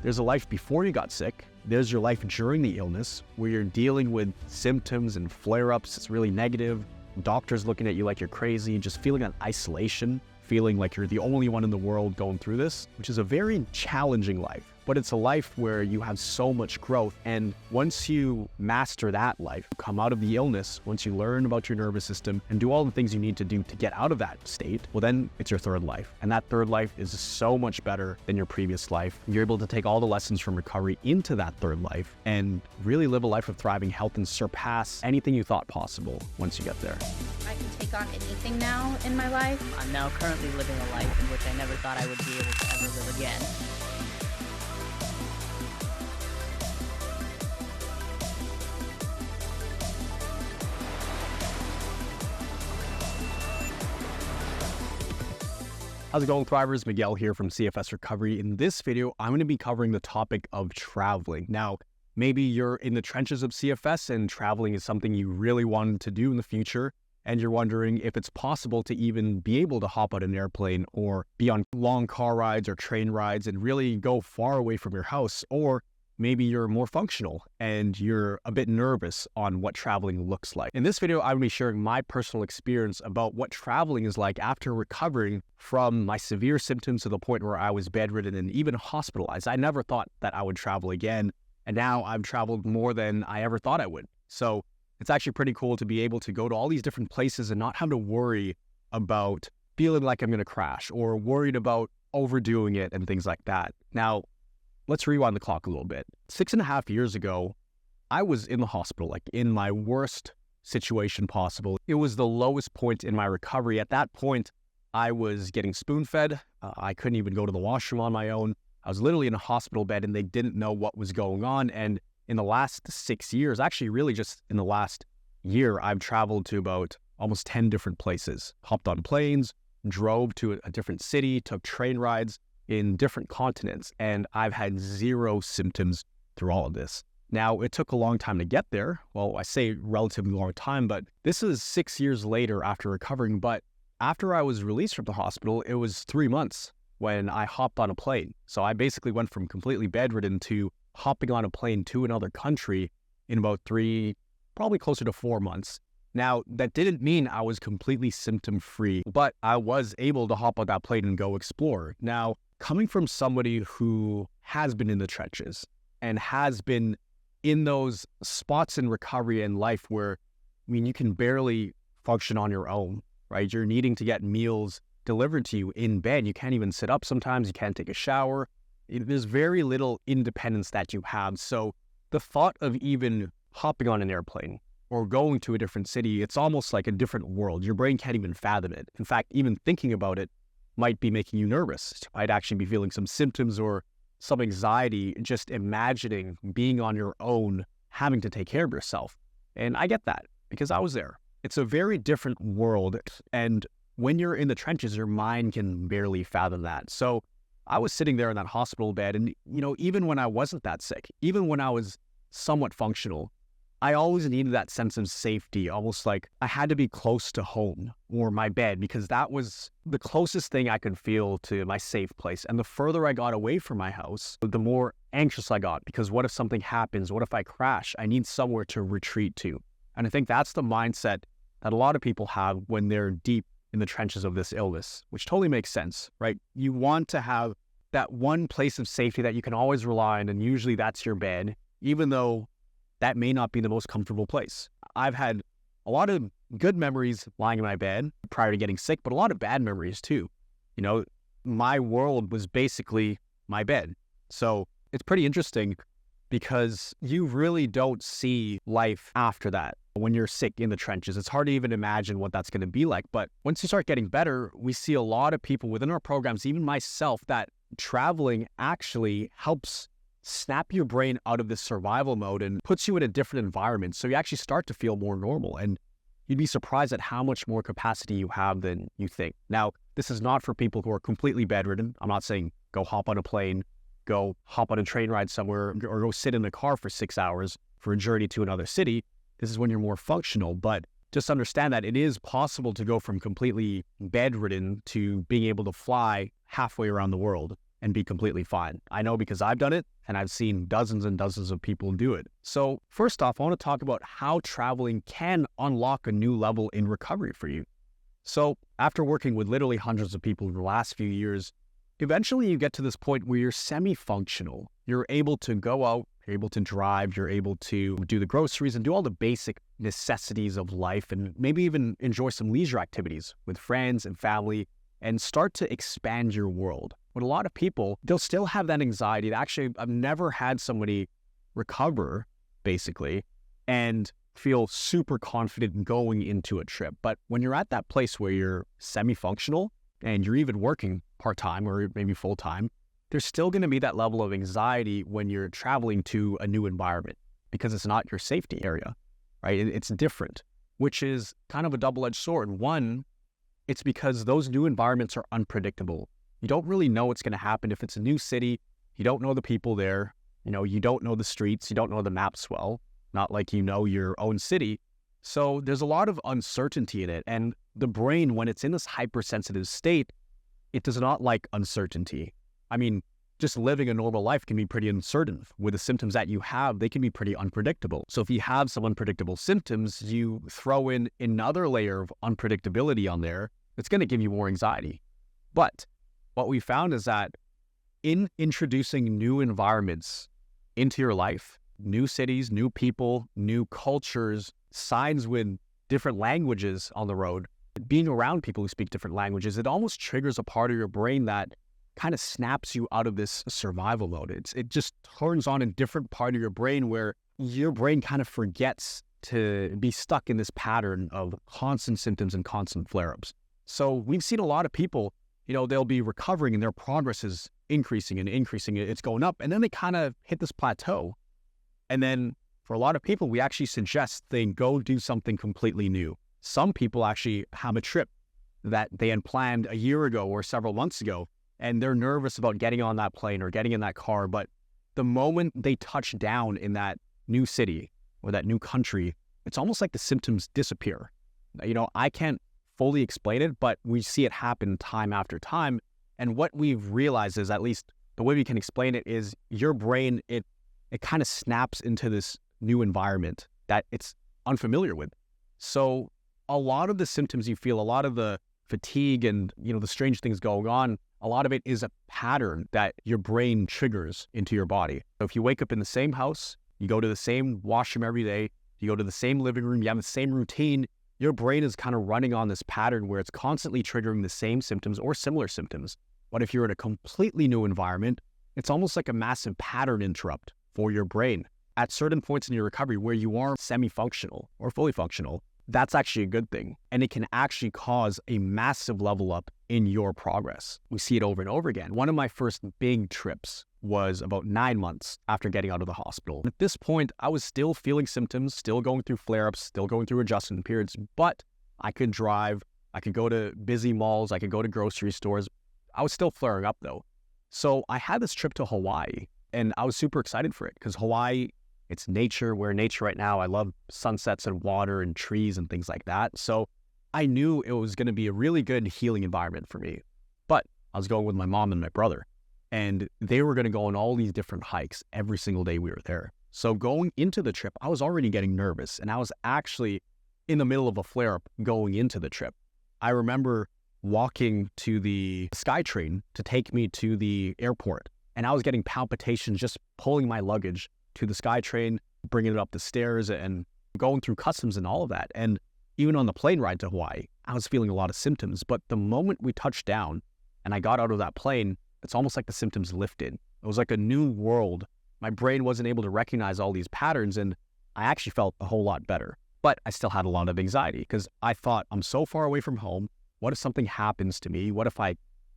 There's a life before you got sick. There's your life during the illness, where you're dealing with symptoms and flare-ups. It's really negative. Doctors looking at you like you're crazy, just feeling that isolation, feeling like you're the only one in the world going through this, which is a very challenging life. But it's a life where you have so much growth. And once you master that life, come out of the illness, once you learn about your nervous system and do all the things you need to do to get out of that state, well, then it's your third life. And that third life is so much better than your previous life. You're able to take all the lessons from recovery into that third life and really live a life of thriving health and surpass anything you thought possible once you get there. I can take on anything now in my life. I'm now currently living a life in which I never thought I would be able to ever live again. How's it going, Thrivers? Miguel here from CFS Recovery. In this video, I'm going to be covering the topic of traveling. Now, maybe you're in the trenches of CFS and traveling is something you really wanted to do in the future, and you're wondering if it's possible to even be able to hop out an airplane or be on long car rides or train rides and really go far away from your house. Or maybe you're more functional and you're a bit nervous on what traveling looks like. In this video, I'm going to be sharing my personal experience about what traveling is like after recovering from my severe symptoms to the point where I was bedridden and even hospitalized. I never thought that I would travel again, and now I've traveled more than I ever thought I would. So it's actually pretty cool to be able to go to all these different places and not have to worry about feeling like I'm going to crash or worried about overdoing it and things like that. Now, let's rewind the clock a little bit. 6.5 years ago, I was in the hospital, like in my worst situation possible. It was the lowest point in my recovery. At that point, I was getting spoon-fed. I couldn't even go to the washroom on my own. I was literally in a hospital bed and they didn't know what was going on. And in the last 6 years, actually really just in the last year, I've traveled to about almost 10 different places, hopped on planes, drove to a different city, took train rides in different continents, and I've had zero symptoms through all of this. Now, it took a long time to get there. Well, I say relatively long time, but this is 6 years later after recovering. But after I was released from the hospital, it was 3 months when I hopped on a plane. So I basically went from completely bedridden to hopping on a plane to another country in about 3, probably closer to 4 months. Now, that didn't mean I was completely symptom-free, but I was able to hop on that plane and go explore. Now, coming from somebody who has been in the trenches and has been in those spots in recovery and life where, you can barely function on your own, right? You're needing to get meals delivered to you in bed. You can't even sit up sometimes. You can't take a shower. There's very little independence that you have. So the thought of even hopping on an airplane or going to a different city, it's almost like a different world. Your brain can't even fathom it. In fact, even thinking about it might be making you nervous. You might actually be feeling some symptoms or some anxiety just imagining being on your own, having to take care of yourself. And I get that because I was there. It's a very different world. And when you're in the trenches, your mind can barely fathom that. So I was sitting there in that hospital bed and, even when I wasn't that sick, even when I was somewhat functional, I always needed that sense of safety, almost like I had to be close to home or my bed, because that was the closest thing I could feel to my safe place. And the further I got away from my house, the more anxious I got, because what if something happens? What if I crash? I need somewhere to retreat to. And I think that's the mindset that a lot of people have when they're deep in the trenches of this illness, which totally makes sense, right? You want to have that one place of safety that you can always rely on, and usually that's your bed, even though that may not be the most comfortable place. I've had a lot of good memories lying in my bed prior to getting sick, but a lot of bad memories too. My world was basically my bed. So it's pretty interesting because you really don't see life after that. When you're sick in the trenches, it's hard to even imagine what that's going to be like. But once you start getting better, we see a lot of people within our programs, even myself, that traveling actually helps snap your brain out of this survival mode and puts you in a different environment. So you actually start to feel more normal, and you'd be surprised at how much more capacity you have than you think. Now, this is not for people who are completely bedridden. I'm not saying go hop on a plane, go hop on a train ride somewhere, or go sit in a car for 6 hours for a journey to another city. This is when you're more functional, but just understand that it is possible to go from completely bedridden to being able to fly halfway around the world. and be completely fine. I know because I've done it and I've seen dozens and dozens of people do it. So first off, I want to talk about how traveling can unlock a new level in recovery for you. So after working with literally hundreds of people in the last few years, eventually you get to this point where you're semi-functional. You're able to go out, you're able to drive, you're able to do the groceries and do all the basic necessities of life, and maybe even enjoy some leisure activities with friends and family and start to expand your world. But a lot of people, they'll still have that anxiety. Actually, I've never had somebody recover, basically, and feel super confident going into a trip. But when you're at that place where you're semi-functional and you're even working part-time or maybe full-time, there's still going to be that level of anxiety when you're traveling to a new environment because it's not your safety area, right? It's different, which is kind of a double-edged sword. One, it's because those new environments are unpredictable. You don't really know what's going to happen. If it's a new city, you don't know the people there. You don't know the streets. You don't know the maps well, not like you know your own city. So there's a lot of uncertainty in it. And the brain, when it's in this hypersensitive state, it does not like uncertainty. I mean, just living a normal life can be pretty uncertain. With the symptoms that you have, they can be pretty unpredictable. So if you have some unpredictable symptoms, you throw in another layer of unpredictability on there, it's going to give you more anxiety. But what we found is that in introducing new environments into your life, new cities, new people, new cultures, signs with different languages on the road, being around people who speak different languages, it almost triggers a part of your brain that kind of snaps you out of this survival mode. It just turns on a different part of your brain where your brain kind of forgets to be stuck in this pattern of constant symptoms and constant flare-ups. So we've seen a lot of people, they'll be recovering and their progress is increasing and increasing. It's going up. And then they kind of hit this plateau. And then for a lot of people, we actually suggest they go do something completely new. Some people actually have a trip that they had planned a year ago or several months ago, and they're nervous about getting on that plane or getting in that car. But the moment they touch down in that new city or that new country, it's almost like the symptoms disappear. I can't fully explain it, but we see it happen time after time. And what we've realized is, at least the way we can explain it, is your brain, it kind of snaps into this new environment that it's unfamiliar with. So a lot of the symptoms you feel, a lot of the fatigue and, the strange things going on, a lot of it is a pattern that your brain triggers into your body. So if you wake up in the same house, you go to the same washroom every day, you go to the same living room, you have the same routine, your brain is kind of running on this pattern where it's constantly triggering the same symptoms or similar symptoms. But if you're in a completely new environment, it's almost like a massive pattern interrupt for your brain. At certain points in your recovery where you are semi-functional or fully functional, that's actually a good thing. And it can actually cause a massive level up in your progress. We see it over and over again. One of my first big trips was about 9 months after getting out of the hospital. At this point, I was still feeling symptoms, still going through flare-ups, still going through adjustment periods, but I could drive, I could go to busy malls, I could go to grocery stores. I was still flaring up though. So I had this trip to Hawaii, and I was super excited for it because Hawaii, it's nature. We're in nature right now. I love sunsets and water and trees and things like that. So I knew it was going to be a really good healing environment for me. But I was going with my mom and my brother, and they were going to go on all these different hikes every single day we were there. So going into the trip, I was already getting nervous, and I was actually in the middle of a flare-up going into the trip. I remember walking to the SkyTrain to take me to the airport, and I was getting palpitations just pulling my luggage to the SkyTrain, bringing it up the stairs and going through customs and all of that. And even on the plane ride to Hawaii, I was feeling a lot of symptoms. But the moment we touched down and I got out of that plane, it's almost like the symptoms lifted. It was like a new world. My brain wasn't able to recognize all these patterns, and I actually felt a whole lot better. But I still had a lot of anxiety because I thought, I'm so far away from home. What if something happens to me? What if I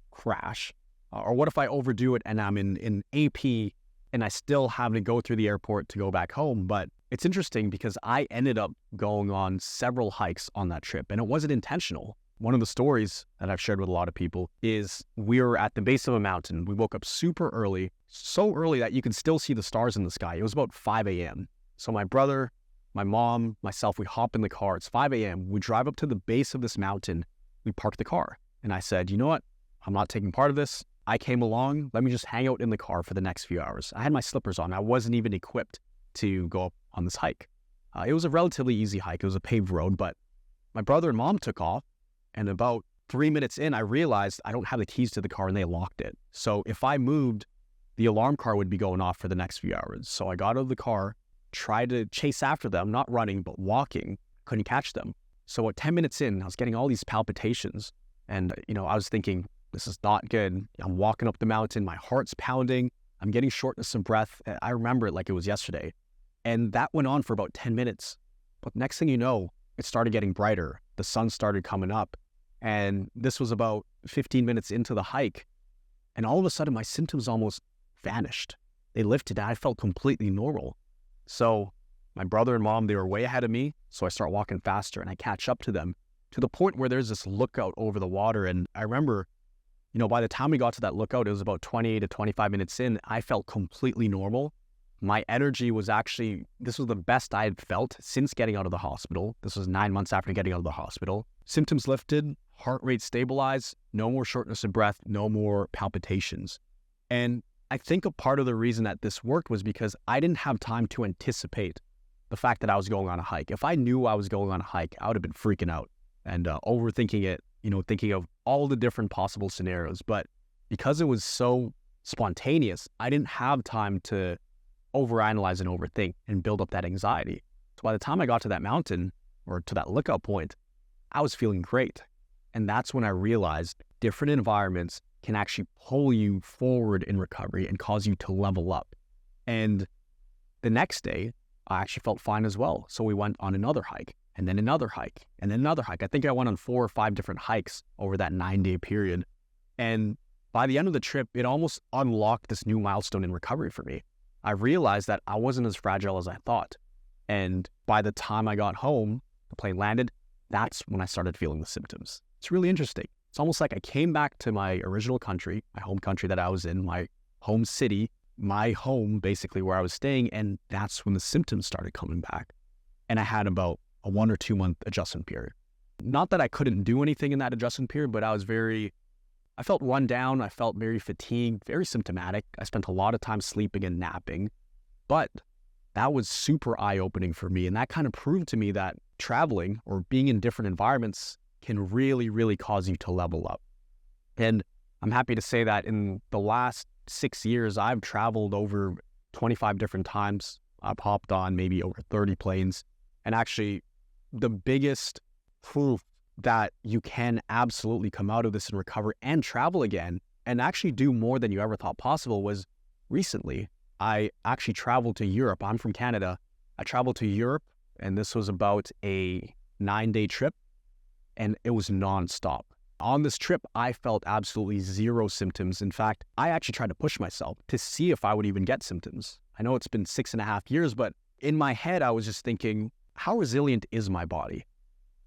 crash? Or what if I overdo it and I'm in AP and I still have to go through the airport to go back home? But it's interesting because I ended up going on several hikes on that trip, and it wasn't intentional. One of the stories that I've shared with a lot of people is we were at the base of a mountain. We woke up super early, so early that you could still see the stars in the sky. It was about 5 a.m. So my brother, my mom, myself, we hop in the car. It's 5 a.m. We drive up to the base of this mountain. We park the car. And I said, you know what? I'm not taking part of this. I came along, let me just hang out in the car for the next few hours. I had my slippers on. I wasn't even equipped to go up on this hike. It was a relatively easy hike. It was a paved road, but my brother and mom took off, and about 3 minutes in, I realized I don't have the keys to the car and they locked it. So if I moved, the alarm car would be going off for the next few hours. So I got out of the car, tried to chase after them, not running, but walking, couldn't catch them. So at 10 minutes in, I was getting all these palpitations and, I was thinking, this is not good. I'm walking up the mountain, my heart's pounding, I'm getting shortness of breath. I remember it like it was yesterday. And that went on for about 10 minutes. But next thing you know, it started getting brighter. The sun started coming up. And this was about 15 minutes into the hike. And all of a sudden, my symptoms almost vanished. They lifted and I felt completely normal. So my brother and mom, they were way ahead of me. So I start walking faster and I catch up to them to the point where there's this lookout over the water. And I remember, by the time we got to that lookout, it was about 20 to 25 minutes in, I felt completely normal. My energy was this was the best I had felt since getting out of the hospital. This was 9 months after getting out of the hospital. Symptoms lifted, heart rate stabilized, no more shortness of breath, no more palpitations. And I think a part of the reason that this worked was because I didn't have time to anticipate the fact that I was going on a hike. If I knew I was going on a hike, I would have been freaking out and overthinking it, thinking of all the different possible scenarios. But because it was so spontaneous, I didn't have time to overanalyze and overthink and build up that anxiety. So by the time I got to that mountain or to that lookout point, I was feeling great. And that's when I realized different environments can actually pull you forward in recovery and cause you to level up. And the next day, I actually felt fine as well. So we went on another hike and then another hike and then another hike. I think I went on 4 or 5 different hikes over that 9-day period. And by the end of the trip, it almost unlocked this new milestone in recovery for me. I realized that I wasn't as fragile as I thought. And by the time I got home, the plane landed, that's when I started feeling the symptoms. It's really interesting. It's almost like I came back to my original country, my home country that I was in, my home city, my home basically where I was staying, and that's when the symptoms started coming back. And I had about a 1 or 2 month adjustment period. Not that I couldn't do anything in that adjustment period, but I felt run down, I felt very fatigued, very symptomatic. I spent a lot of time sleeping and napping, but that was super eye-opening for me. And that kind of proved to me that traveling or being in different environments can really, really cause you to level up. And I'm happy to say that in the last 6 years, I've traveled over 25 different times. I've hopped on maybe over 30 planes. And actually, the biggest proof that you can absolutely come out of this and recover and travel again and actually do more than you ever thought possible was recently. I actually traveled to Europe. I'm from Canada. I traveled to Europe, and this was about a 9-day trip, and it was nonstop. On this trip, I felt absolutely zero symptoms. In fact, I actually tried to push myself to see if I would even get symptoms. I know it's been 6.5 years, but in my head, I was just thinking, how resilient is my body?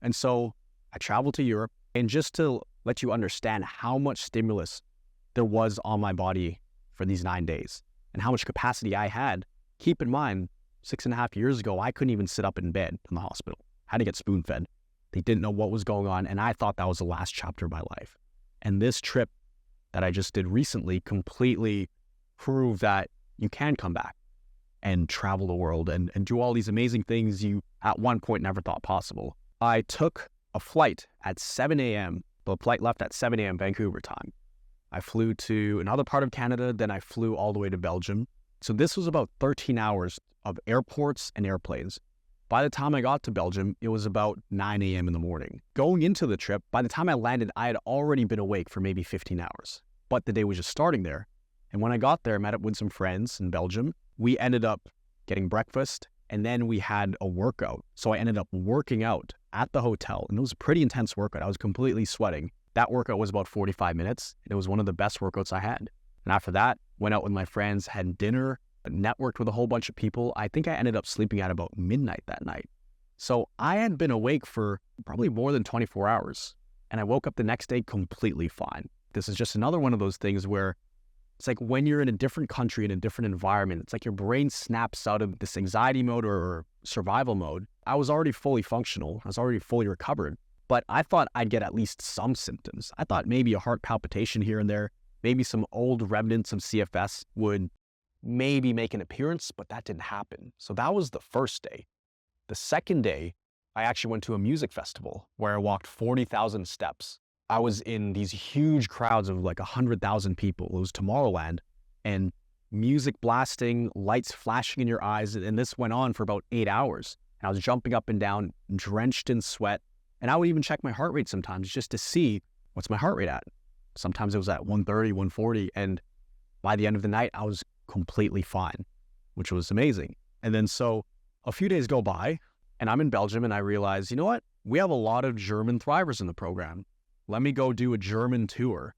And so I traveled to Europe, and just to let you understand how much stimulus there was on my body for these 9 days and how much capacity I had, keep in mind, 6.5 years ago, I couldn't even sit up in bed in the hospital. I had to get spoon-fed. They didn't know what was going on, and I thought that was the last chapter of my life. And this trip that I just did recently completely proved that you can come back and travel the world and do all these amazing things you at one point never thought possible. I took a flight at 7 a.m. The flight left at 7 a.m. Vancouver time. I flew to another part of Canada, then I flew all the way to Belgium. So this was about 13 hours of airports and airplanes. By the time I got to Belgium, it was about 9 a.m. in the morning. Going into the trip, by the time I landed, I had already been awake for maybe 15 hours. But the day was just starting there. And when I got there, I met up with some friends in Belgium. We ended up getting breakfast, and then we had a workout. So I ended up working out at the hotel, and it was a pretty intense workout. I was completely sweating. That workout was about 45 minutes. It was one of the best workouts I had. And after that, went out with my friends, had dinner, networked with a whole bunch of people. I think I ended up sleeping at about midnight that night. So I had been awake for probably more than 24 hours, and I woke up the next day completely fine. This is just another one of those things where it's like when you're in a different country, in a different environment, it's like your brain snaps out of this anxiety mode or survival mode. I was already fully functional. I was already fully recovered, but I thought I'd get at least some symptoms. I thought maybe a heart palpitation here and there, maybe some old remnants of CFS would maybe make an appearance, but that didn't happen. So that was the first day. The second day, I actually went to a music festival where I walked 40,000 steps. I was in these huge crowds of like 100,000 people. It was Tomorrowland, and music blasting, lights flashing in your eyes. And this went on for about 8 hours. And I was jumping up and down, drenched in sweat. And I would even check my heart rate sometimes just to see what's my heart rate at. Sometimes it was at 130, 140. And by the end of the night, I was completely fine, which was amazing. And then so a few days go by and I'm in Belgium and I realize, you know what? We have a lot of German thrivers in the program. Let me go do a German tour.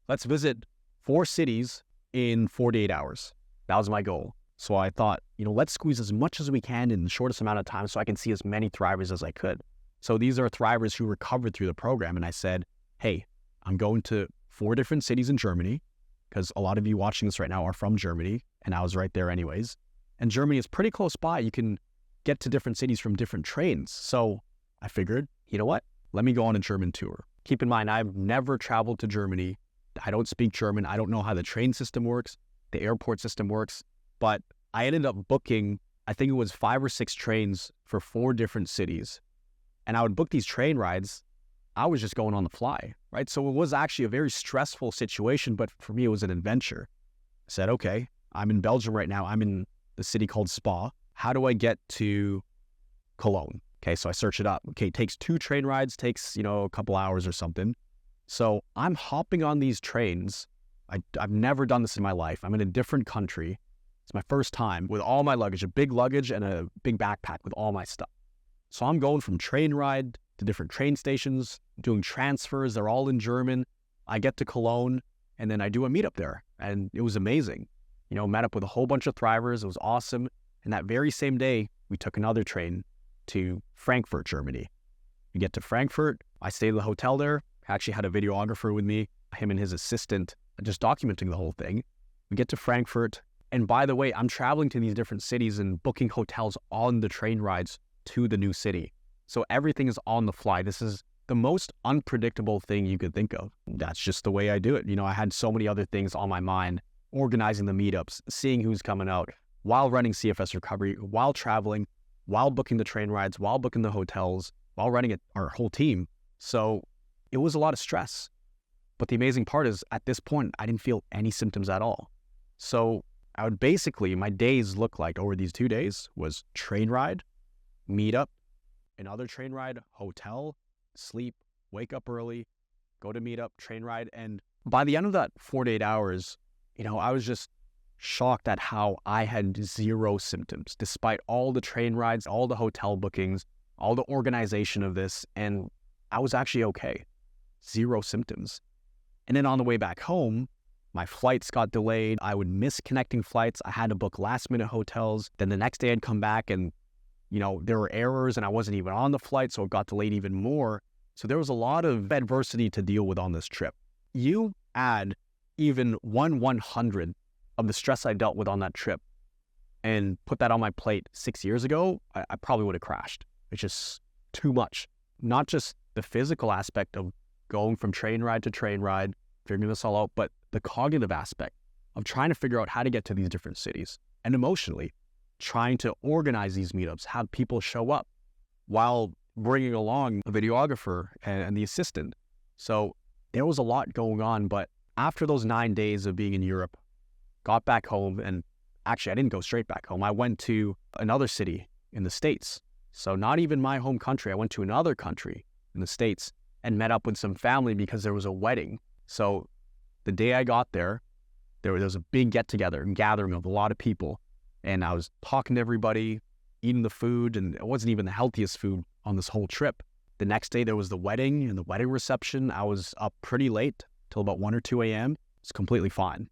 Let's visit 4 cities in 48 hours. That was my goal. So I thought, let's squeeze as much as we can in the shortest amount of time so I can see as many thrivers as I could. So these are thrivers who recovered through the program. And I said, hey, I'm going to 4 different cities in Germany, because a lot of you watching this right now are from Germany, and I was right there anyways. And Germany is pretty close by. You can get to different cities from different trains. So I figured, you know what? Let me go on a German tour. Keep in mind, I've never traveled to Germany. I don't speak German. I don't know how the train system works, the airport system works, but I ended up booking, I think it was 5 or 6 trains for 4 different cities. And I would book these train rides. I was just going on the fly, right? So it was actually a very stressful situation, but for me, it was an adventure. I said, okay, I'm in Belgium right now. I'm in the city called Spa. How do I get to Cologne? Okay, so I search it up. Okay, it takes 2 train rides, takes, a couple hours or something. So I'm hopping on these trains. I've never done this in my life. I'm in a different country. It's my first time with all my luggage, a big luggage and a big backpack with all my stuff. So I'm going from train ride to different train stations, doing transfers. They're all in German. I get to Cologne and then I do a meetup there. And it was amazing. Met up with a whole bunch of thrivers. It was awesome. And that very same day, we took another train to Frankfurt, Germany. We get to Frankfurt. I stayed in the hotel there. I actually had a videographer with me, him and his assistant, just documenting the whole thing. We get to Frankfurt. And by the way, I'm traveling to these different cities and booking hotels on the train rides to the new city. So everything is on the fly. This is the most unpredictable thing you could think of. That's just the way I do it. I had so many other things on my mind, organizing the meetups, seeing who's coming out, while running CFS recovery, while traveling, while booking the train rides, while booking the hotels, while running our whole team. So it was a lot of stress. But the amazing part is at this point, I didn't feel any symptoms at all. So I would basically, my days look like over these 2 days was train ride, meetup, another train ride, hotel, sleep, wake up early, go to meetup, train ride. And by the end of that 48 hours, I was just shocked at how I had 0 symptoms, despite all the train rides, all the hotel bookings, all the organization of this. And I was actually okay. 0 symptoms. And then on the way back home, my flights got delayed. I would miss connecting flights. I had to book last minute hotels. Then the next day I'd come back and there were errors and I wasn't even on the flight, so it got delayed even more. So there was a lot of adversity to deal with on this trip. You add even 1/100 of the stress I dealt with on that trip and put that on my plate 6 years ago, I probably would have crashed. It's just too much. Not just the physical aspect of going from train ride to train ride, figuring this all out, but the cognitive aspect of trying to figure out how to get to these different cities, and emotionally trying to organize these meetups, have people show up while bringing along a videographer and the assistant. So there was a lot going on, but after those 9 days of being in Europe, got back home, and actually I didn't go straight back home. I went to another city in the States. So not even my home country. I went to another country in the States and met up with some family because there was a wedding. So the day I got there, there was a big get-together and gathering of a lot of people. And I was talking to everybody, eating the food, and it wasn't even the healthiest food on this whole trip. The next day there was the wedding and the wedding reception. I was up pretty late, till about 1 or 2 a.m. It's completely fine.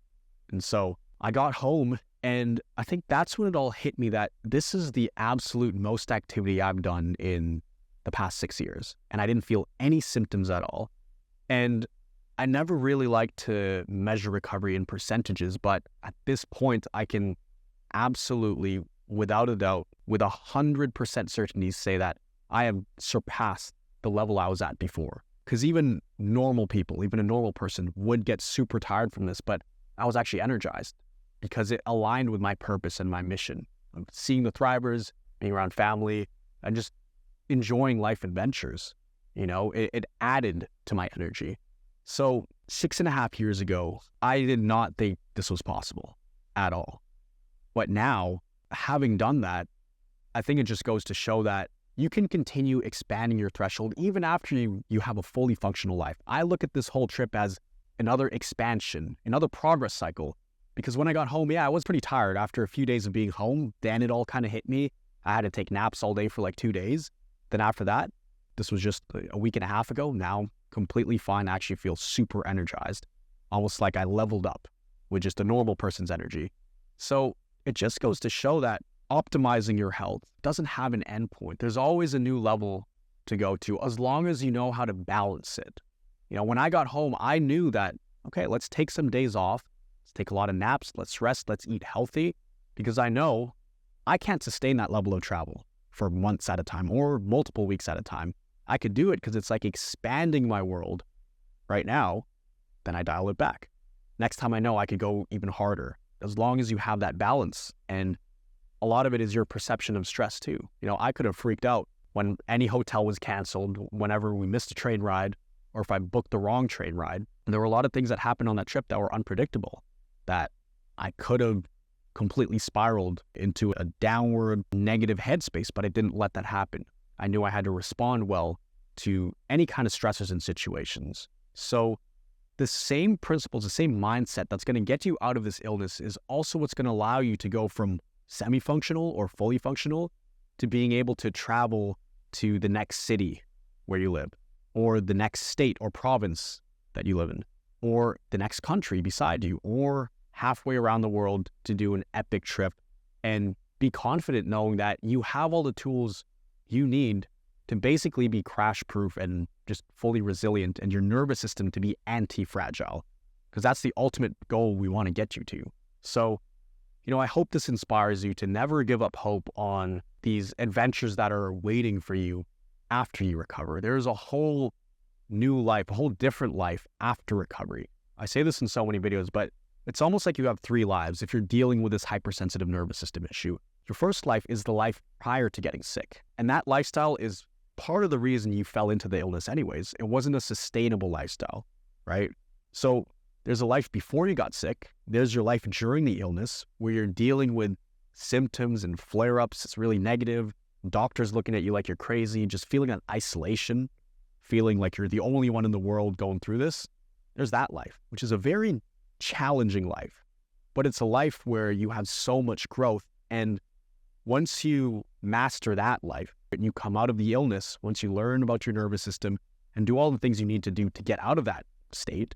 And so I got home, and I think that's when it all hit me that this is the absolute most activity I've done in the past 6 years. And I didn't feel any symptoms at all. And I never really liked to measure recovery in percentages, but at this point I can absolutely, without a doubt, with 100% certainty say that I have surpassed the level I was at before. Because even normal people, even a normal person would get super tired from this, but I was actually energized because it aligned with my purpose and my mission of seeing the thrivers, being around family, and just enjoying life adventures. It added to my energy. So 6.5 years ago, I did not think this was possible at all. But now, having done that, I think it just goes to show that you can continue expanding your threshold even after you have a fully functional life. I look at this whole trip as another expansion, another progress cycle. Because when I got home, I was pretty tired after a few days of being home. Then it all kind of hit me. I had to take naps all day for like 2 days. Then after that, this was just a week and a half ago. Now, completely fine. I actually feel super energized. Almost like I leveled up with just a normal person's energy. So it just goes to show that optimizing your health doesn't have an end point. There's always a new level to go to as long as you know how to balance it. When I got home, I knew that, okay, let's take some days off. Let's take a lot of naps. Let's rest. Let's eat healthy, because I know I can't sustain that level of travel for months at a time or multiple weeks at a time. I could do it because it's like expanding my world right now. Then I dial it back. Next time I know I could go even harder, as long as you have that balance. And a lot of it is your perception of stress too. I could have freaked out when any hotel was canceled, whenever we missed a train ride, or if I booked the wrong train ride. And there were a lot of things that happened on that trip that were unpredictable, that I could have completely spiraled into a downward negative headspace, but I didn't let that happen. I knew I had to respond well to any kind of stressors and situations. So the same principles, the same mindset that's going to get you out of this illness is also what's going to allow you to go from semi-functional or fully functional to being able to travel to the next city where you live, or the next state or province that you live in, or the next country beside you, or halfway around the world to do an epic trip, and be confident knowing that you have all the tools you need to basically be crash-proof and just fully resilient, and your nervous system to be anti-fragile, because that's the ultimate goal we want to get you to. So, I hope this inspires you to never give up hope on these adventures that are waiting for you after you recover. There's a whole new life, a whole different life after recovery. I say this in so many videos, but it's almost like you have 3 lives if you're dealing with this hypersensitive nervous system issue. Your first life is the life prior to getting sick. And that lifestyle is part of the reason you fell into the illness anyways. It wasn't a sustainable lifestyle, right? So there's a life before you got sick. There's your life during the illness, where you're dealing with symptoms and flare-ups. It's really negative. Doctors looking at you like you're crazy, just feeling an isolation, feeling like you're the only one in the world going through this. There's that life, which is a very challenging life, but it's a life where you have so much growth. And once you master that life and you come out of the illness, once you learn about your nervous system and do all the things you need to do to get out of that state,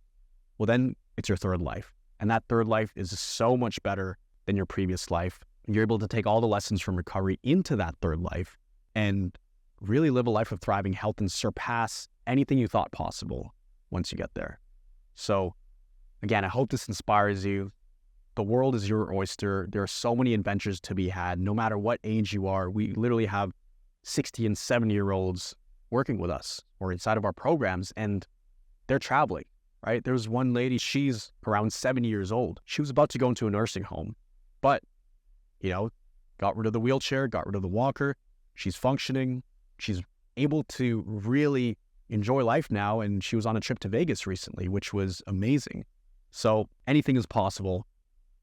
well, then it's your third life. And that third life is so much better than your previous life. You're able to take all the lessons from recovery into that third life and really live a life of thriving health and surpass anything you thought possible once you get there. So again, I hope this inspires you. The world is your oyster. There are so many adventures to be had, no matter what age you are. We literally have 60 and 70-year-olds working with us or inside of our programs, and they're traveling, right? There's one lady, she's around 70 years old. She was about to go into a nursing home, but, got rid of the wheelchair, got rid of the walker. She's functioning. She's able to really enjoy life now, and she was on a trip to Vegas recently, which was amazing. So anything is possible.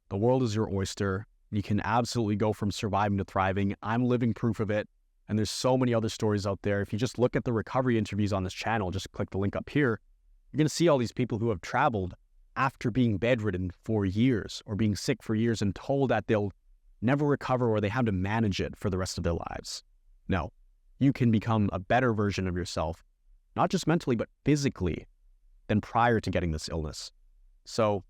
The world is your oyster. You can absolutely go from surviving to thriving. I'm living proof of it. And there's so many other stories out there. If you just look at the recovery interviews on this channel, just click the link up here, you're going to see all these people who have traveled after being bedridden for years or being sick for years and told that they'll never recover or they have to manage it for the rest of their lives. No, you can become a better version of yourself, not just mentally, but physically, than prior to getting this illness. So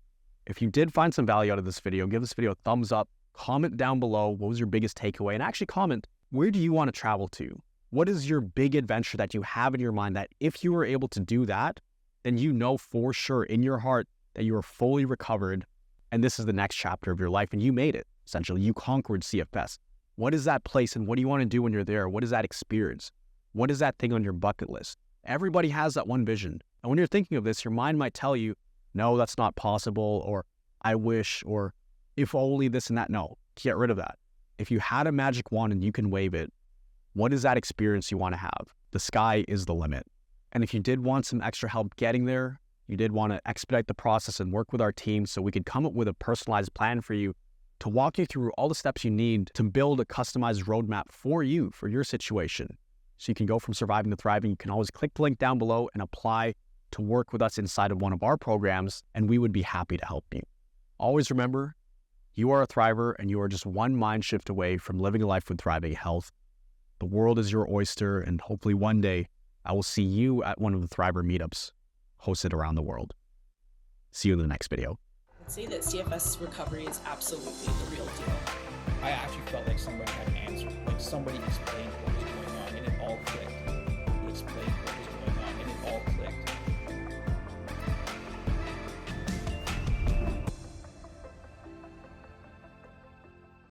if you did find some value out of this video, give this video a thumbs up, comment down below what was your biggest takeaway, and actually comment, where do you want to travel to? What is your big adventure that you have in your mind that if you were able to do that, then you know for sure in your heart that you are fully recovered and this is the next chapter of your life and you made it. Essentially, you conquered CFS. What is that place and what do you want to do when you're there? What is that experience? What is that thing on your bucket list? Everybody has that one vision. And when you're thinking of this, your mind might tell you, no, that's not possible, or I wish, or if only this and that. No, get rid of that. If you had a magic wand and you can wave it, what is that experience you want to have? The sky is the limit. And if you did want some extra help getting there, you did want to expedite the process and work with our team so we could come up with a personalized plan for you to walk you through all the steps you need to build a customized roadmap for you, for your situation. So you can go from surviving to thriving. You can always click the link down below and apply to work with us inside of one of our programs, and we would be happy to help you. Always remember, you are a thriver and you are just one mind shift away from living a life with thriving health. The world is your oyster, and hopefully one day I will see you at one of the Thriver meetups hosted around the world. See you in the next video. I'd say that CFS recovery is absolutely the real deal. I actually felt like somebody had an answer, like somebody explained what was going on, and it all clicked. He explained